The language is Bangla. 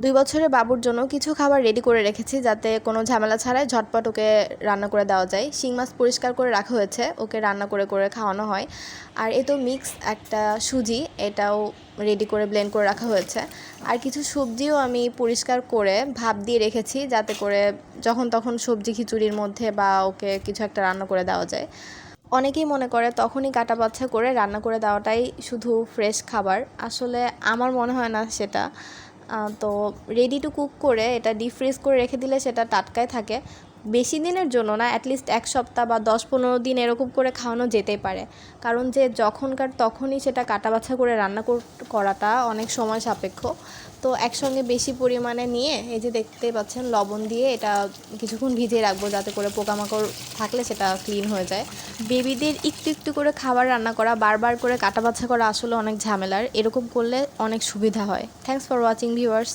2 বছরের বাবুর জন্য কিছু খাবার রেডি করে রেখেছি যাতে কোনো ঝামেলা ছাড়াই ঝটপট ওকে রান্না করে দেওয়া যায়। শিং মাছ পরিষ্কার করে রাখা হয়েছে, ওকে রান্না করে করে খাওয়ানো হয়। আর এ তো মিক্স একটা সুজি, এটাও রেডি করে ব্লেন্ড করে রাখা হয়েছে। আর কিছু সবজিও আমি পরিষ্কার করে ভাপ দিয়ে রেখেছি যাতে করে যখন তখন সবজি খিচুড়ির মধ্যে বা ওকে কিছু একটা রান্না করে দেওয়া যায়। অনেকেই মনে করে তখনই কাটা বাছা করে রান্না করে দেওয়াটাই শুধু ফ্রেশ খাবার, আসলে আমার মনে হয় না সেটা। তো রেডি টু কুক করে এটা ডিপ ফ্রিজ করে রেখে দিলে সেটা টাটকাই থাকে। বেশি দিনের জন্য না, অ্যাটলিস্ট 1 সপ্তাহ বা 10-15 দিন এরকম করে খাওয়ানো যেতেই পারে। কারণ যে যখনকার তখনই সেটা কাটা বাছা করে রান্না করাটা অনেক সময় সাপেক্ষ। তো একসঙ্গে বেশি পরিমাণে নিয়ে এই যে দেখতেই পাচ্ছেন লবণ দিয়ে এটা কিছুক্ষণ ভিজিয়ে রাখবো যাতে করে পোকামাকড় থাকলে সেটা ক্লিন হয়ে যায়। বেবিদের একটু একটু করে খাবার রান্না করা, বারবার করে কাটা বাছা করা আসলে অনেক ঝামেলার। এরকম করলে অনেক সুবিধা হয়। Thanks for watching viewers.